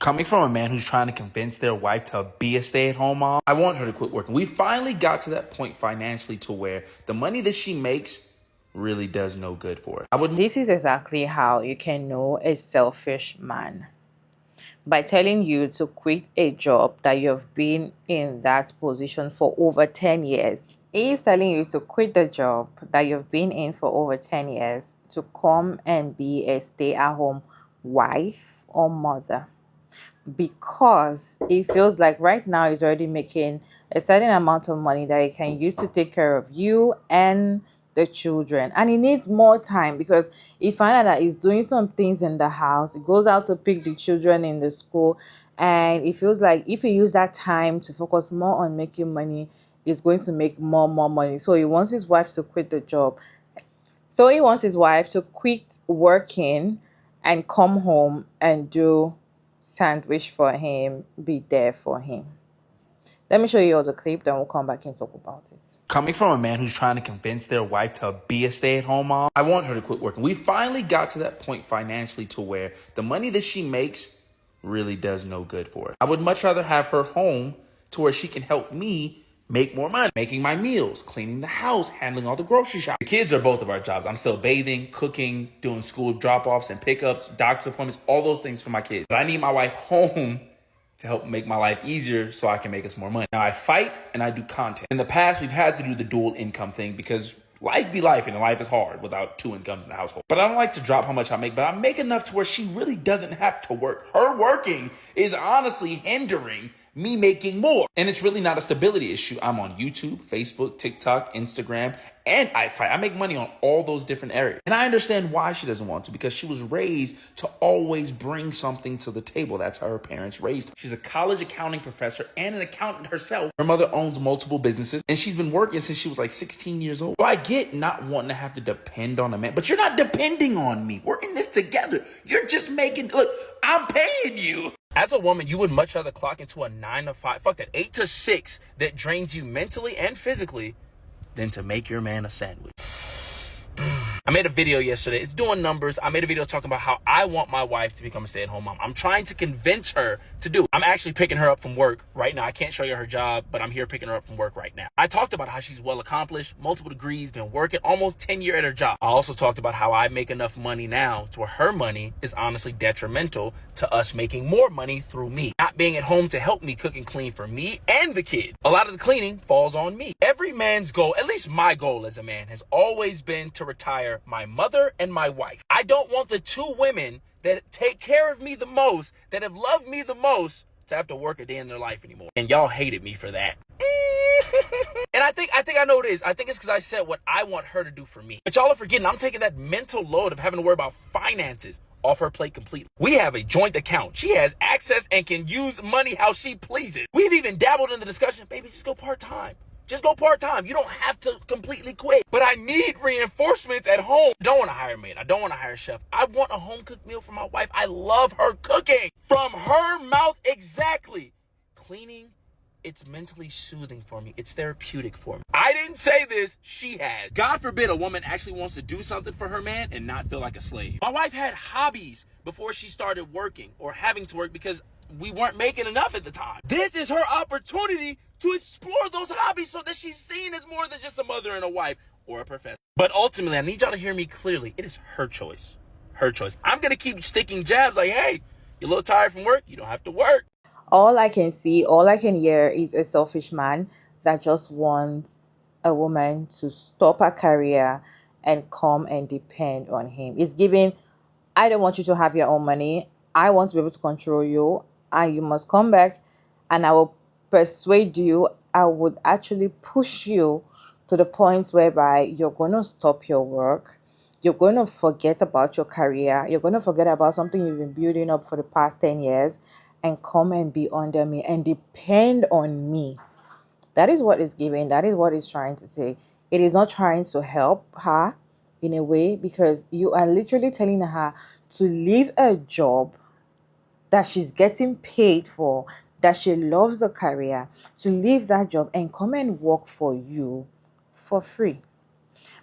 Coming from a man who's trying to convince their wife to be a stay-at-home mom, I want her to quit working. We finally got to that point financially to where the money that she makes really does no good for her. This is exactly how you can know a selfish man. By telling you to quit a job that you've been in that position for over 10 years. He is telling you to quit the job that you've been in for over 10 years to come and be a stay-at-home wife or mother, because it feels like right now he's already making a certain amount of money that he can use to take care of you and the children, and he needs more time because he find out that he's doing some things in the house. He goes out to pick the children in the school, and it feels like if he use that time to focus more on making money, he's going to make more money. So he wants his wife to quit the job. So he wants his wife to quit working and come home and do sandwich for him, be there for him. Let me show you all the clip, then we'll come back and talk about it. Coming from a man who's trying to convince their wife to be a stay-at-home mom, I want her to quit working. We finally got to that point financially to where the money that she makes really does no good for her. I would much rather have her home to where she can help me make more money, making my meals, cleaning the house, handling all the grocery shopping. The kids are both of our jobs. I'm still bathing, cooking, doing school drop-offs and pickups, doctor's appointments, all those things for my kids. But I need my wife home to help make my life easier so I can make us more money. Now I fight and I do content. In the past, we've had to do the dual income thing because life be life and life is hard without two incomes in the household. But I don't like to drop how much I make, but I make enough to where she really doesn't have to work. Her working is honestly hindering me making more. And it's really not a stability issue. I'm on YouTube, Facebook, TikTok, Instagram, and I fight. I make money on all those different areas. And I understand why she doesn't want to, because she was raised to always bring something to the table. That's how her parents raised her. She's a college accounting professor and an accountant herself. Her mother owns multiple businesses, and she's been working since she was like 16 years old. So I get not wanting to have to depend on a man, but you're not depending on me. We're in this together. You're just making, look, I'm paying you. As a woman, you would much rather clock into a 9 to 5, fuck that, 8 to 6 that drains you mentally and physically than to make your man a sandwich. I made a video yesterday. It's doing numbers. I made a video talking about how I want my wife to become a stay-at-home mom. I'm trying to convince her to do it. I'm actually picking her up from work right now. I can't show you her job, but I'm here picking her up from work right now. I talked about how she's well accomplished, multiple degrees, been working almost 10 years at her job. I also talked about how I make enough money now to where her money is honestly detrimental to us making more money through me. Not being at home to help me cook and clean for me and the kid. A lot of the cleaning falls on me. Every man's goal, at least my goal as a man, has always been to retire my mother and my wife. I don't want the two women that take care of me the most, that have loved me the most, to have to work a day in their life anymore. And y'all hated me for that. And I think I know what it is. I think it's because I said what I want her to do for me. But y'all are forgetting I'm taking that mental load of having to worry about finances off her plate completely. We have a joint account. She has access and can use money how she pleases. We've even dabbled in the discussion, baby, just go part-time. Just go part-time. You don't have to completely quit. But I need reinforcements at home. I don't want to hire a maid. I don't want to hire a chef. I want a home-cooked meal for my wife. I love her cooking. From her mouth, exactly. Cleaning, it's mentally soothing for me. It's therapeutic for me. I didn't say this. She has. God forbid a woman actually wants to do something for her man and not feel like a slave. My wife had hobbies before she started working or having to work because we weren't making enough at the time. This is her opportunity to explore those hobbies so that she's seen as more than just a mother and a wife or a professor. But ultimately, I need y'all to hear me clearly. It is her choice. Her choice. I'm going to keep sticking jabs like, hey, you're a little tired from work? You don't have to work. All I can see, all I can hear is a selfish man that just wants a woman to stop her career and come and depend on him. It's giving, I don't want you to have your own money. I want to be able to control you, and you must come back, and I will persuade you. I would actually push you to the point whereby you're going to stop your work. You're going to forget about your career. You're going to forget about something you've been building up for the past 10 years and come and be under me and depend on me. That is what it's giving. That is what it's trying to say. It is not trying to help her in a way, because you are literally telling her to leave a job that she's getting paid for, that she loves the career, to leave that job and come and work for you for free.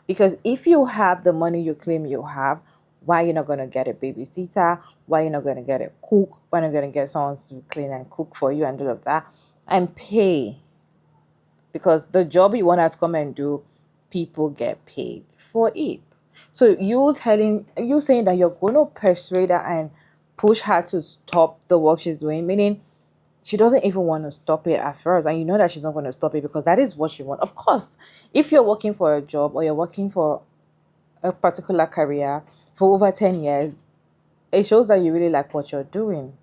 Because if you have the money you claim you have, Why are you not going to get a babysitter? Why are you not going to get a cook? Why are you not going to get someone to clean and cook for you and all of that? And pay. Because the job you want us to come and do, people get paid for it. So you saying that you're going to persuade her and push her to stop the work she's doing, meaning she doesn't even want to stop it at first, and you know that she's not going to stop it because that is what she wants. Of course, if you're working for a job or you're working for a particular career for over 10 years, it shows that you really like what you're doing.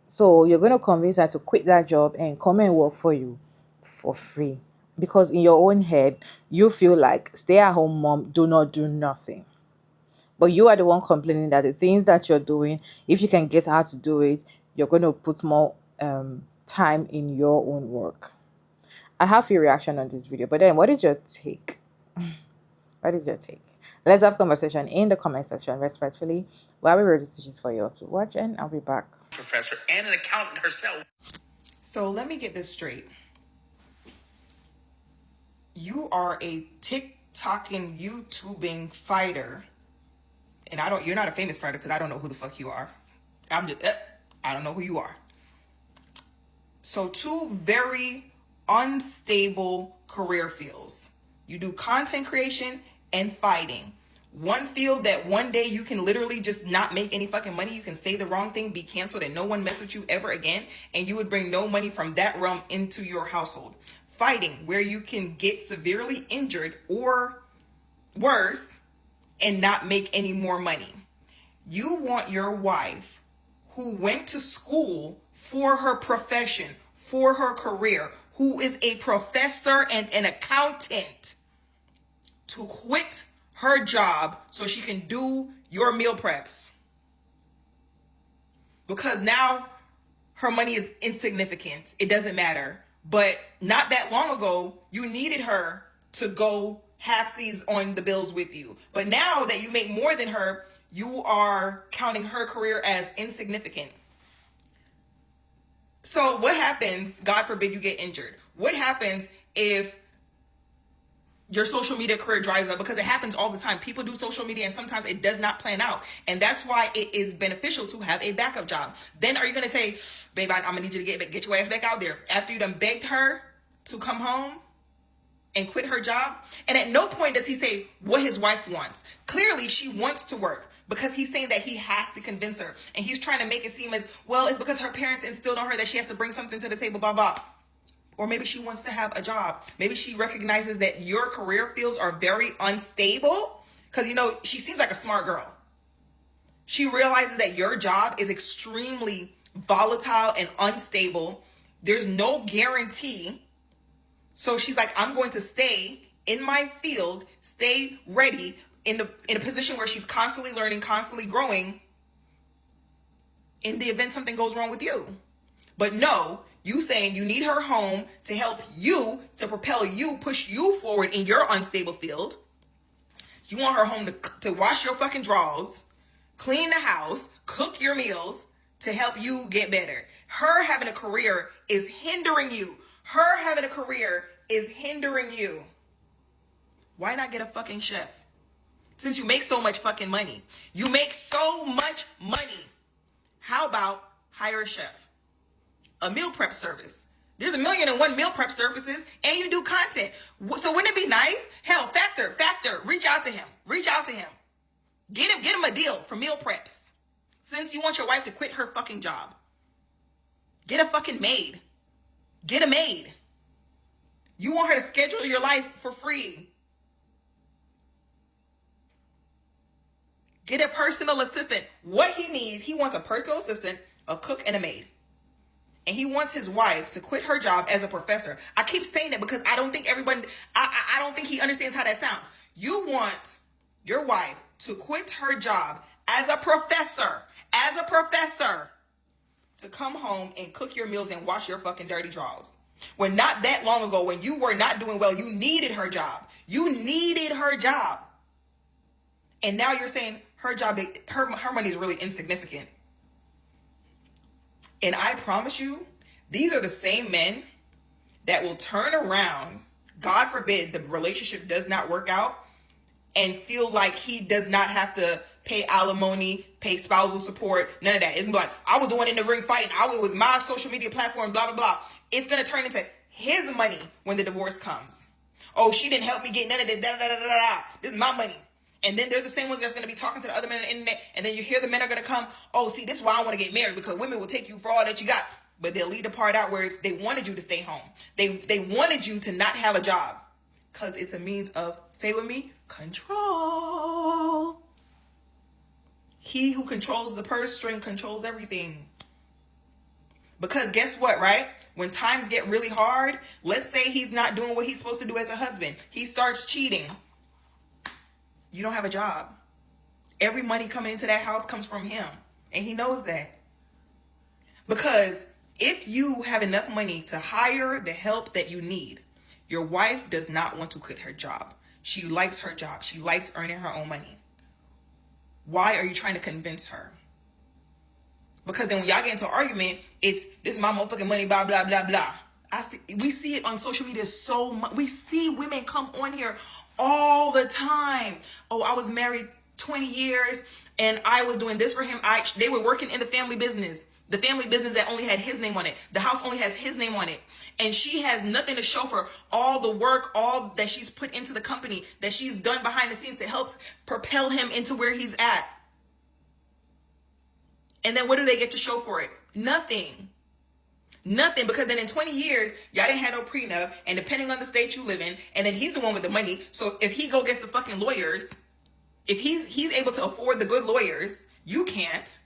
So you're going to convince her to quit that job and come and work for you for free. Because in your own head, you feel like stay at home mom, do not do nothing. But you are the one complaining that the things that you're doing, if you can get her to do it, you're going to put more time in your own work. I have your reaction on this video, but then what is your take? What is your take? Let's have conversation in the comment section respectfully while we read these teachings for you all to watch, and I'll be back. Professor and an accountant herself. So let me get this straight. You are a TikToking, YouTubing fighter. And you're not a famous fighter because I don't know who the fuck you are. I don't know who you are. So two very unstable career fields. You do content creation and fighting. One field that one day you can literally just not make any fucking money. You can say the wrong thing, be canceled, and no one mess with you ever again. And you would bring no money from that realm into your household. Fighting, where you can get severely injured or worse and not make any more money. You want your wife who went to school for her profession, for her career, who is a professor and an accountant, to quit her job so she can do your meal preps. Because now her money is insignificant. It doesn't matter. But not that long ago, you needed her to go half-seas on the bills with you. But now that you make more than her, you are counting her career as insignificant. So what happens, God forbid you get injured? What happens if your social media career dries up? Because it happens all the time. People do social media and sometimes it does not plan out. And that's why it is beneficial to have a backup job. Then are you going to say, babe, I'm going to need you to get your ass back out there after you done begged her to come home and quit her job? And at no point does he say what his wife wants. Clearly she wants to work because he's saying that he has to convince her. And he's trying to make it seem as, well, it's because her parents instilled on her that she has to bring something to the table, blah, blah. Or maybe she wants to have a job. Maybe she recognizes that your career fields are very unstable. Because, she seems like a smart girl. She realizes that your job is extremely volatile and unstable. There's no guarantee. So she's like, I'm going to stay in my field, stay ready in a position where she's constantly learning, constantly growing in the event something goes wrong with you. But no, you saying you need her home to help you, to propel you, push you forward in your unstable field. You want her home to wash your fucking drawers, clean the house, cook your meals to help you get better. Her having a career is hindering you. Her having a career is hindering you. Why not get a fucking chef? Since you make so much fucking money. You make so much money. How about hire a chef? A meal prep service. There's 1,000,001 meal prep services, and you do content. So wouldn't it be nice? Hell, Factor, reach out to him. Get him a deal for meal preps. Since you want your wife to quit her fucking job. Get a fucking maid. Get a maid. You want her to schedule your life for free. Get a personal assistant. What he needs, he wants a personal assistant, a cook, and a maid. And he wants his wife to quit her job as a professor. I keep saying that because I don't think I don't think he understands how that sounds. You want your wife to quit her job as a professor, to come home and cook your meals and wash your fucking dirty drawers. When not that long ago, when you were not doing well, you needed her job. And now you're saying her job, her money is really insignificant. And I promise you, these are the same men that will turn around, God forbid the relationship does not work out, and feel like he does not have to pay alimony, pay spousal support, none of that. It's like, I was the one in the ring fighting. It was my social media platform, blah, blah, blah. It's going to turn into his money when the divorce comes. Oh, she didn't help me get none of this, da, da, da, da, da. This is my money. And then they're the same ones that's going to be talking to the other men on the internet. And then you hear the men are going to come, oh, see, this is why I want to get married, because women will take you for all that you got. But they'll leave the part out where they wanted you to stay home. They wanted you to not have a job. Because it's a means of, say with me, control. He who controls the purse string controls everything. Because guess what, right? When times get really hard, let's say he's not doing what he's supposed to do as a husband. He starts cheating. You don't have a job. Every money coming into that house comes from him. And he knows that. Because if you have enough money to hire the help that you need, your wife does not want to quit her job. She likes her job. She likes earning her own money. Why are you trying to convince her? Because then when y'all get into an argument, it's, this is my motherfucking money, blah, blah, blah, blah. We see it on social media so much. We see women come on here all the time. Oh, I was married 20 years and I was doing this for him. They were working in the family business. The family business that only had his name on it. The house only has his name on it. And she has nothing to show for all the work, all that she's put into the company, that she's done behind the scenes to help propel him into where he's at. And then what do they get to show for it? Nothing. Nothing, because then in 20 years, y'all didn't have no prenup, and depending on the state you live in, and then he's the one with the money. So if he go gets the fucking lawyers, if he's able to afford the good lawyers, you can't.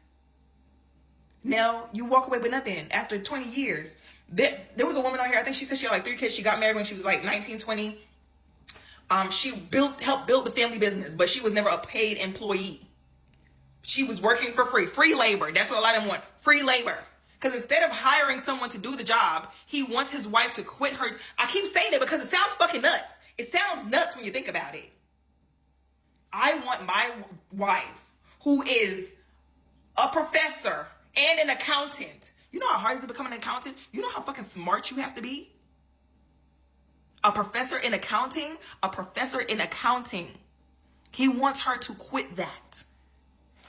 Now you walk away with nothing after 20 years. There was a woman on here, I think she said she had like 3 kids. She got married when she was like 19, 20. She helped build the family business, but she was never a paid employee. She was working for free labor. That's what a lot of them want, free labor. Because instead of hiring someone to do the job, he wants his wife to quit her. I keep saying it because it sounds fucking nuts. It sounds nuts when you think about it. I want my wife, who is a professor and an accountant. You know how hard it is to become an accountant? You know how fucking smart you have to be? A professor in accounting? A professor in accounting. He wants her to quit that.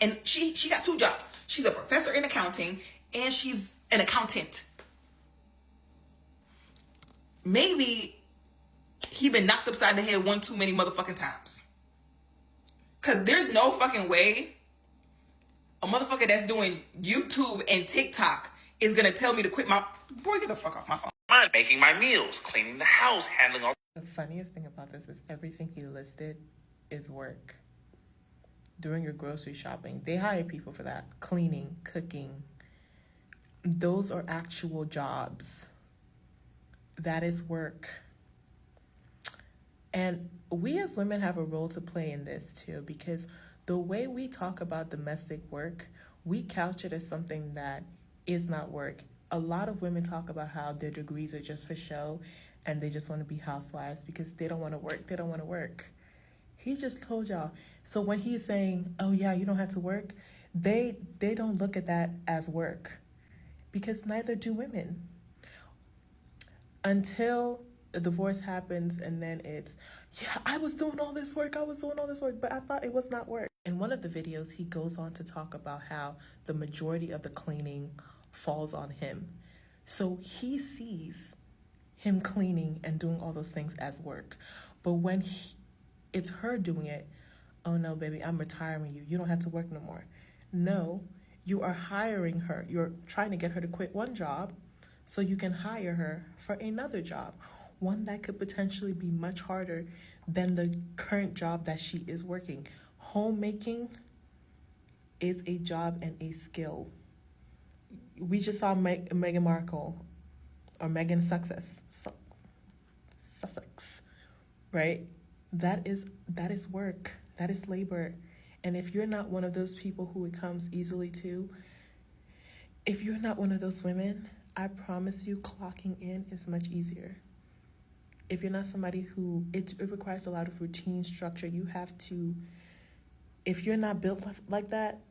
And she got 2 jobs. She's a professor in accounting and she's an accountant. Maybe he been knocked upside the head one too many motherfucking times. Because there's no fucking way a motherfucker that's doing YouTube and TikTok is going to tell me to quit my... Boy, get the fuck off my phone. Making my meals, cleaning the house, handling all... The funniest thing about this is everything he listed is work. Doing your grocery shopping, they hire people for that. Cleaning, cooking. Those are actual jobs. That is work. And we as women have a role to play in this too, because the way we talk about domestic work, we couch it as something that is not work. A lot of women talk about how their degrees are just for show and they just want to be housewives because they don't want to work. They don't want to work. He just told y'all. So when he's saying, oh yeah, you don't have to work, they don't look at that as work, because neither do women. Until the divorce happens and then it's, yeah, I was doing all this work, but I thought it was not work. In one of the videos, he goes on to talk about how the majority of the cleaning falls on him. So he sees him cleaning and doing all those things as work. But when it's her doing it, oh no, baby, I'm retiring you. You don't have to work no more. No, you are hiring her. You're trying to get her to quit one job so you can hire her for another job, one that could potentially be much harder than the current job that she is working. Homemaking is a job and a skill. We just saw Meghan Markle, or Meghan Sussex, right? That is work. That is labor. And if you're not one of those people who it comes easily to, if you're not one of those women, I promise you clocking in is much easier. If you're not somebody who, it requires a lot of routine, structure, you have to, if you're not built like that,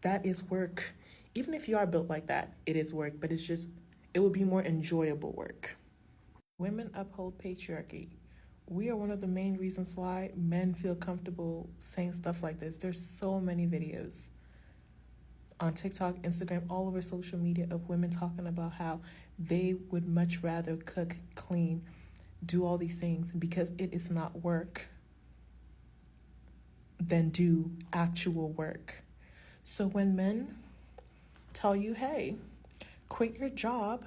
that is work. Even if you are built like that, it is work, but it would be more enjoyable work. Women uphold patriarchy. we are one of the main reasons why men feel comfortable saying stuff like this. There's so many videos on TikTok, Instagram, all over social media of women talking about how they would much rather cook, clean, do all these things because it is not work than do actual work. So when men tell you, hey, quit your job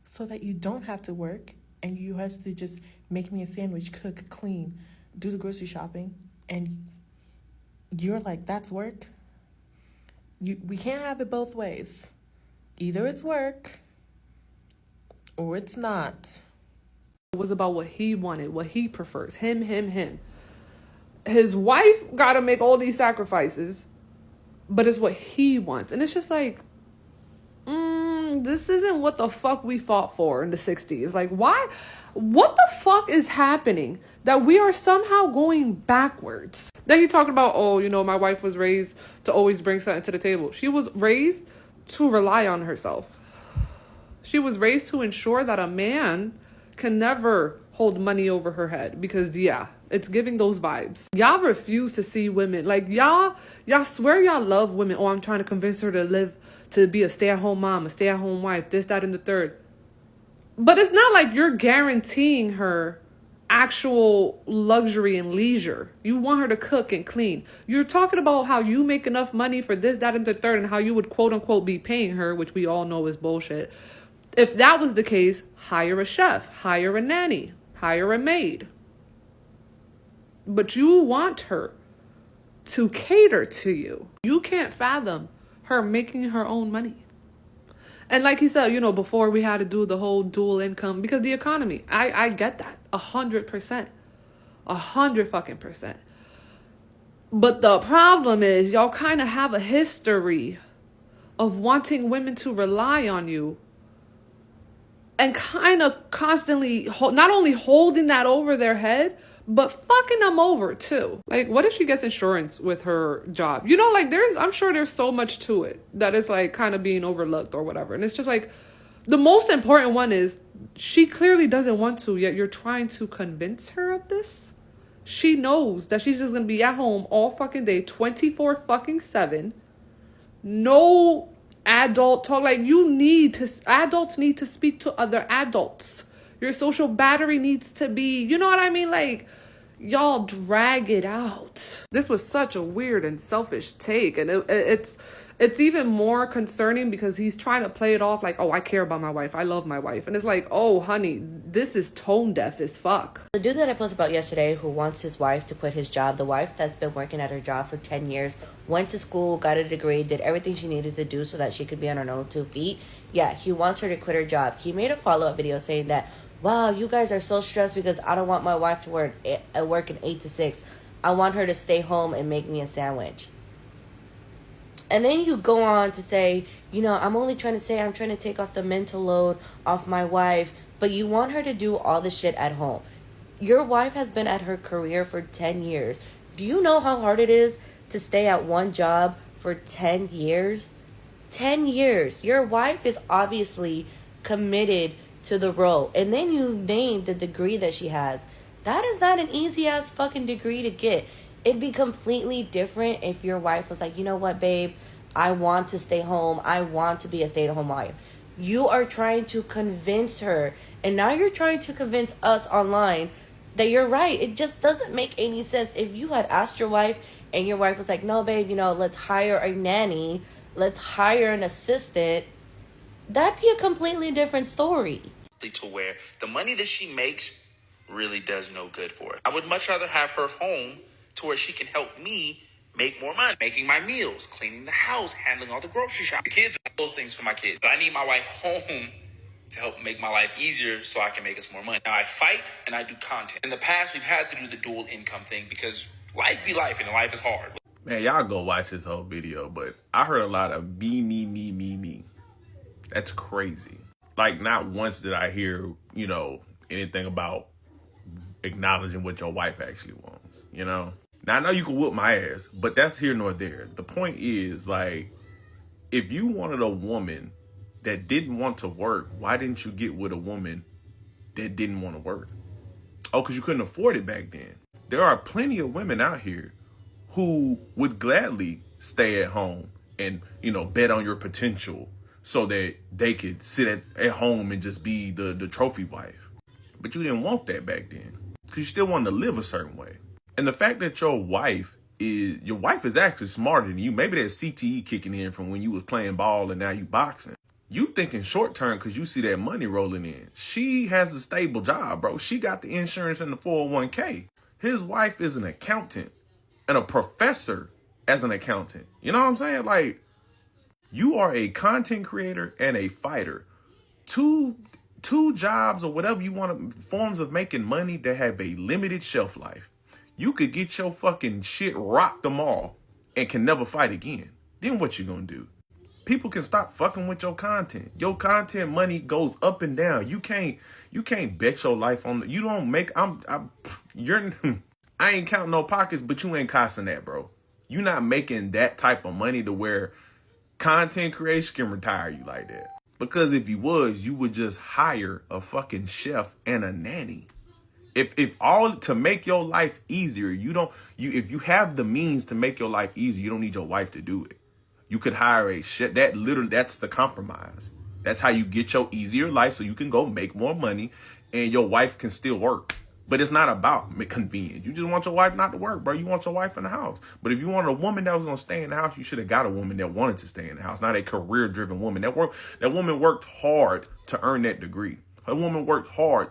so that you don't have to work and you have to just make me a sandwich, cook, clean, do the grocery shopping, and you're like, that's work? We can't have it both ways. Either it's work or it's not. It was about what he wanted, what he prefers. Him. His wife got to make all these sacrifices, but it's what he wants. And it's just like, this isn't what the fuck we fought for in the 60s. Like, why? What the fuck is happening that we are somehow going backwards? Then you talking about, oh, you know, my wife was raised to always bring something to the table. She was raised to rely on herself. She was raised to ensure that a man can never hold money over her head because, yeah, it's giving those vibes. Y'all refuse to see women. Like, y'all swear y'all love women. Oh, I'm trying to convince her to be a stay-at-home mom, a stay-at-home wife, this, that, and the third. But it's not like you're guaranteeing her actual luxury and leisure. You want her to cook and clean. You're talking about how you make enough money for this, that, and the third, and how you would quote unquote be paying her, which we all know is bullshit. If that was the case, hire a chef, hire a nanny, hire a maid. But you want her to cater to you. You can't fathom her making her own money. And like he said, you know, before we had to do the whole dual income because the economy, I get that 100%, 100%. But the problem is y'all kind of have a history of wanting women to rely on you and kind of constantly not only holding that over their head, but fucking them over too. Like, what if she gets insurance with her job? You know, like I'm sure there's so much to it that is like kind of being overlooked or whatever. And it's just like, the most important one is she clearly doesn't want to, yet you're trying to convince her of this. She knows that she's just going to be at home all fucking day, 24/7. No adult talk. Like, adults need to speak to other adults. Your social battery needs to be, you know what I mean? Like, y'all drag it out. This was such a weird and selfish take. And it's even more concerning because he's trying to play it off like, oh, I care about my wife. I love my wife. And it's like, oh, honey, this is tone deaf as fuck. The dude that I posted about yesterday who wants his wife to quit his job, the wife that's been working at her job for 10 years, went to school, got a degree, did everything she needed to do so that she could be on her own 2 feet. Yeah, he wants her to quit her job. He made a follow-up video saying that, wow, you guys are so stressed because I don't want my wife to work an 8 to 6. I want her to stay home and make me a sandwich. And then you go on to say, you know, I'm trying to take off the mental load off my wife, but you want her to do all the shit at home. Your wife has been at her career for 10 years. Do you know how hard it is to stay at one job for 10 years? 10 years. Your wife is obviously committed to the role. And then you name the degree that she has. That is not an easy ass fucking degree to get. It'd be completely different if your wife was like, you know what, babe, I want to stay home. I want to be a stay-at-home wife. You are trying to convince her. And now you're trying to convince us online that you're right. It just doesn't make any sense. If you had asked your wife and your wife was like, no, babe, you know, let's hire a nanny. Let's hire an assistant. That'd be a completely different story. To where the money that she makes really does no good for her. I would much rather have her home to where she can help me make more money, making my meals, cleaning the house, handling all the grocery shopping. The kids, those things for my kids. But I need my wife home to help make my life easier so I can make us more money. Now I fight and I do content. In the past, we've had to do the dual income thing because life be life and life is hard. Man, y'all go watch this whole video, but I heard a lot of me. That's crazy. Like, not once did I hear, you know, anything about acknowledging what your wife actually wants, you know? Now, I know you can whoop my ass, but that's here nor there. The point is, like, if you wanted a woman that didn't want to work, why didn't you get with a woman that didn't want to work? Oh, because you couldn't afford it back then. There are plenty of women out here who would gladly stay at home and, bet on your potential so that they could sit at home and just be the trophy wife. But you didn't want that back then because you still wanted to live a certain way. And the fact that your wife is actually smarter than you. Maybe that CTE kicking in from when you was playing ball and now you boxing. You thinking short term because you see that money rolling in. She has a stable job, bro. She got the insurance and the 401k. His wife is an accountant and a professor as an accountant. You know what I'm saying? Like, you are a content creator and a fighter. Two jobs or whatever you want, forms of making money that have a limited shelf life. You could get your fucking shit rocked tomorrow and can never fight again. Then what you gonna do? People can stop fucking with your content. Your content money goes up and down. You can't bet your life on you don't make you're I ain't counting no pockets, but you ain't costing that, bro. You not making that type of money to where content creation can retire you like that. Because if you was, you would just hire a fucking chef and a nanny. If all to make your life easier, if you have the means to make your life easier, you don't need your wife to do it. You could hire a chef. That's the compromise. That's how you get your easier life so you can go make more money and your wife can still work. But it's not about convenience. You just want your wife not to work, bro. You want your wife in the house. But if you want a woman that was going to stay in the house, you should have got a woman that wanted to stay in the house, not a career-driven woman. That woman worked hard to earn that degree. Her woman worked hard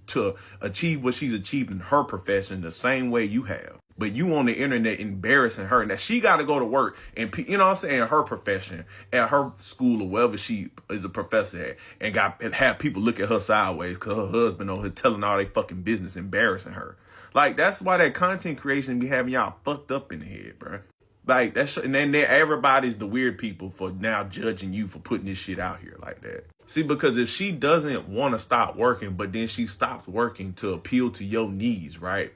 to achieve what she's achieved in her profession the same way you have. But you on the internet embarrassing her. Now she got to go to work and, you know what I'm saying, her profession, at her school or wherever she is a professor at, and have people look at her sideways because her husband on her telling all they fucking business, embarrassing her. Like, that's why that content creation be having y'all fucked up in the head, bro. Like, and then everybody's the weird people for now judging you for putting this shit out here like that. See, because if she doesn't want to stop working, but then she stops working to appeal to your needs, right?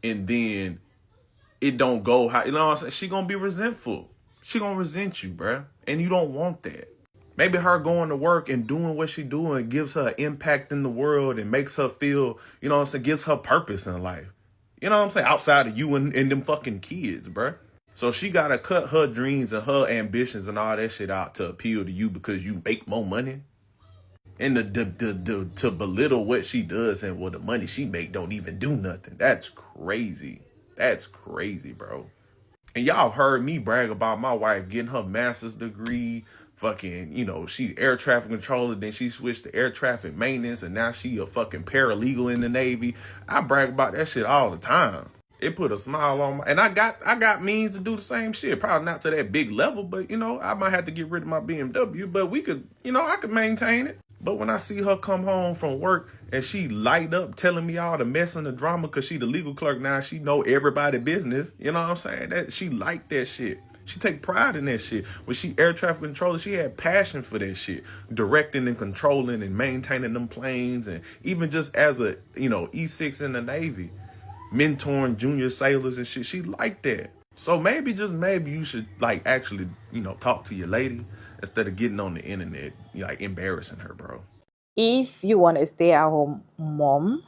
And then it don't go how, you know what I'm saying? She gonna be resentful. She gonna resent you, bruh. And you don't want that. Maybe her going to work and doing what she doing gives her an impact in the world and makes her feel, you know what I'm saying, gives her purpose in life. You know what I'm saying? Outside of you and them fucking kids, bruh. So she gotta cut her dreams and her ambitions and all that shit out to appeal to you because you make more money. And to belittle what she does and what the money she make don't even do nothing. That's crazy. That's crazy, bro. And y'all heard me brag about my wife getting her master's degree. Fucking, she air traffic controller. Then she switched to air traffic maintenance. And now she a fucking paralegal in the Navy. I brag about that shit all the time. It put a smile on my, and I got means to do the same shit. Probably not to that big level, but I might have to get rid of my BMW, but we could, I could maintain it. But when I see her come home from work and she light up telling me all the mess and the drama because she the legal clerk now, she know everybody business. You know what I'm saying? That she like that shit. She take pride in that shit. When she air traffic controller, she had passion for that shit. Directing and controlling and maintaining them planes, and even just as a, E6 in the Navy, mentoring junior sailors and shit. She liked that. So maybe, just maybe, you should actually, talk to your lady instead of getting on the internet, embarrassing her, bro. If you want to stay at home mom,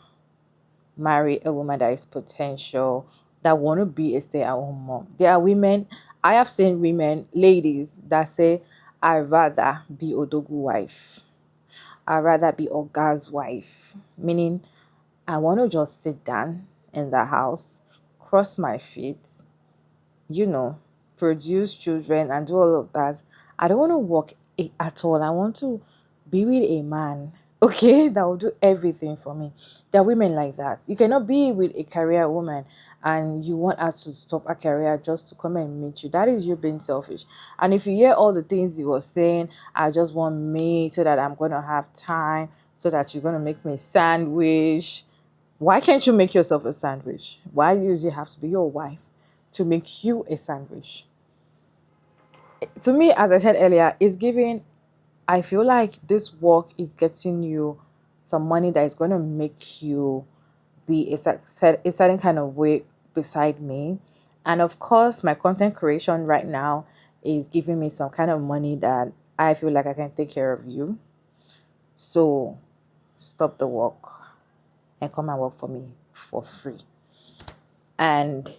marry a woman that is potential, that want to be a stay at home mom. There are women, I have seen women, ladies, that say, I'd rather be Odogu wife. I'd rather be Oga's wife. Meaning, I want to just sit down in the house, cross my feet, produce children and do all of that. I don't want to work at all. I want to be with a man, okay, that will do everything for me. There are women like that. You cannot be with a career woman and you want her to stop her career just to come and meet you. That is you being selfish. And if you hear all the things he was saying, I just want me so that I'm going to have time, so that you're going to make me a sandwich. Why can't you make yourself a sandwich? Why does it have to be your wife to make you a sandwich? To me, as I said earlier, it's giving, I feel like this work is getting you some money that is going to make you be a certain kind of way beside me. And of course, my content creation right now is giving me some kind of money that I feel like I can take care of you. So stop the work and come and work for me for free. And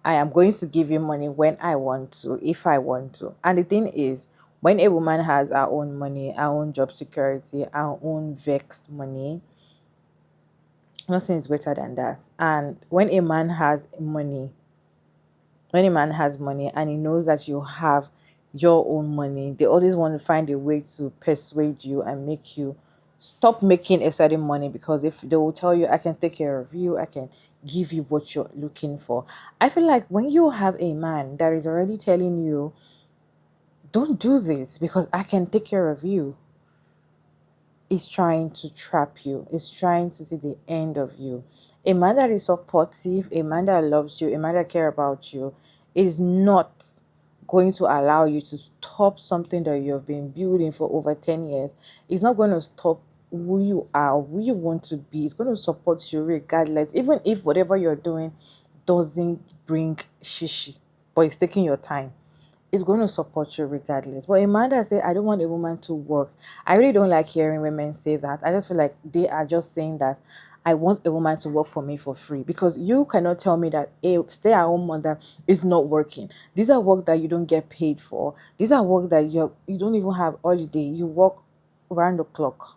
I am going to give you money when I want to, if I want to. And the thing is, when a woman has her own money, her own job security, her own vex money, nothing is greater than that. And when a man has money, and he knows that you have your own money, they always want to find a way to persuade you and make you stop making a certain money, because if they will tell you, I can take care of you, I can give you what you're looking for. I feel like when you have a man that is already telling you, don't do this because I can take care of you, is trying to trap you, is trying to see the end of you. A man that is supportive, a man that loves you, a man that cares about you is not going to allow you to stop something that you have been building for over 10 years. It's not going to stop who you are, who you want to be. It's going to support you regardless, even if whatever you're doing doesn't bring shishi, but it's taking your time. It's going to support you regardless. But a man that says, I don't want a woman to work, I really don't like hearing women say that. I just feel like they are just saying that I want a woman to work for me for free, because you cannot tell me that a stay-at-home mother is not working. These are work that you don't get paid for. These are work that you don't even have holiday. You work around the clock.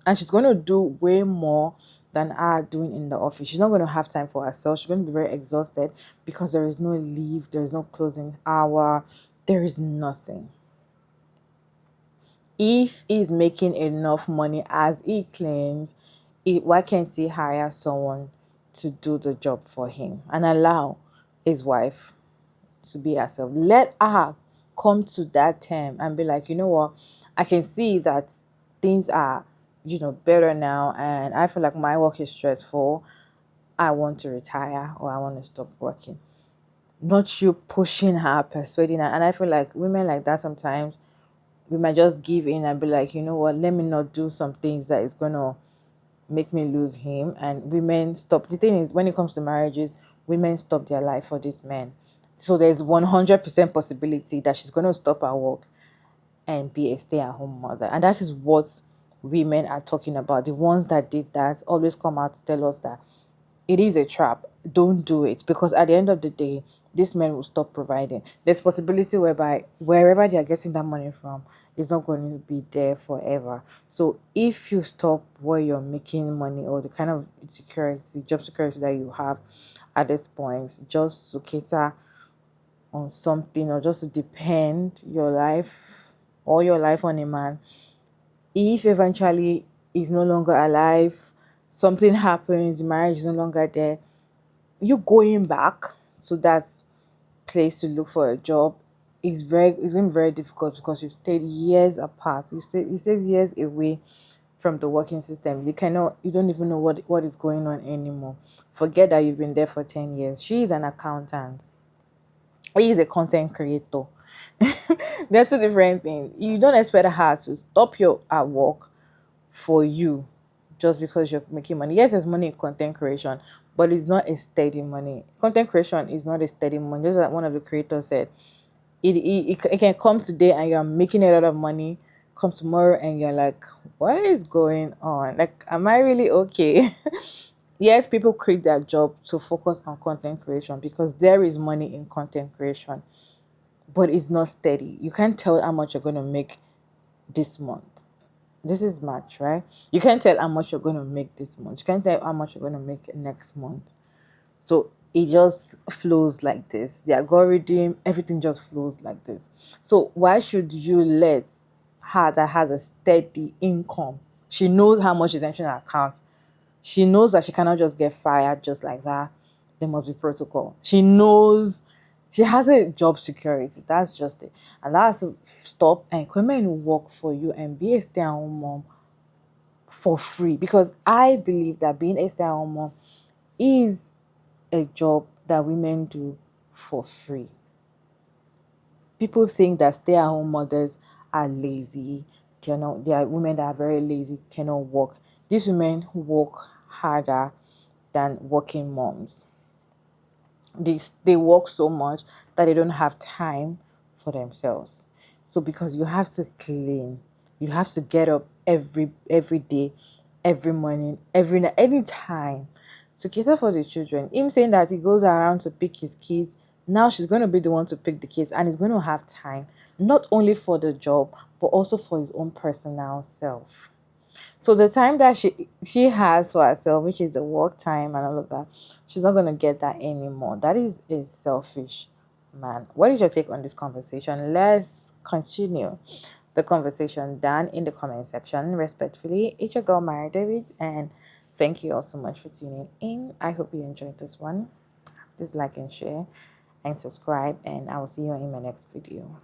And she's going to do way more than her doing in the office. She's not going to have time for herself. She's going to be very exhausted because there is no leave, there is no closing hour, there is nothing. If he's making enough money as he claims, why can't he hire someone to do the job for him and allow his wife to be herself? Let her come to that term and be like, you know what, I can see that things are, better now, and I feel like my work is stressful. I want to retire, or I want to stop working. Not you pushing her, persuading her. And I feel like women like that, sometimes we might just give in and be like, you know what, let me not do some things that is going to make me lose him. And women stop. The thing is, when it comes to marriages, women stop their life for this man. So there's 100% possibility that she's going to stop her work and be a stay-at-home mother. And that is what women are talking about. The ones that did that always come out to tell us that it is a trap. Don't do it, because at the end of the day, this man will stop providing. There's possibility whereby wherever they are getting that money from, it's not going to be there forever. So if you stop where you're making money, or the kind of job security that you have at this point, just to cater on something, or just to depend all your life on a man, if eventually he's no longer alive, something happens, marriage is no longer there, you going back to that place to look for a job it's going to be very difficult, because you've stayed years apart. You stayed years away from the working system. You don't even know what is going on anymore. Forget that you've been there for 10 years. She is an accountant. He is a content creator. They're two different things. You don't expect her to stop your at work for you just because you're making money. Yes, there's money in content creation, but it's not a steady money. Content creation is not a steady money. Just like one of the creators said, it can come today and you're making a lot of money, come tomorrow and you're like, what is going on? Like, am I really okay? Yes, people quit their job to focus on content creation because there is money in content creation, but it's not steady. You can't tell how much you're going to make this month. This is March, right? You can't tell how much you're going to make this month. You can't tell how much you're going to make next month. So it just flows like this. The algorithm, everything just flows like this. So why should you let her that has a steady income? She knows how much is entering her account. She knows that she cannot just get fired just like that. There must be protocol. She knows she has a job security. That's just it. And that has to stop and come and work for you and be a stay-at-home mom for free. Because I believe that being a stay-at-home mom is a job that women do for free. People think that stay-at-home mothers are lazy. They are women that are very lazy, cannot work. These women work harder than working moms. They work so much that they don't have time for themselves. So because you have to clean, you have to get up every day every morning, every night, anytime to cater for the children. Him saying that he goes around to pick his kids. Now she's going to be the one to pick the kids, and he's going to have time not only for the job but also for his own personal self. So the time that she has for herself, which is the work time and all of that, she's not gonna get that anymore. That is a selfish man. What is your take on this conversation? Let's continue the conversation down in the comment section. Respectfully, it's your girl Mary David, and thank you all so much for tuning in. I hope you enjoyed this one. Please like and share and subscribe, and I will see you in my next video.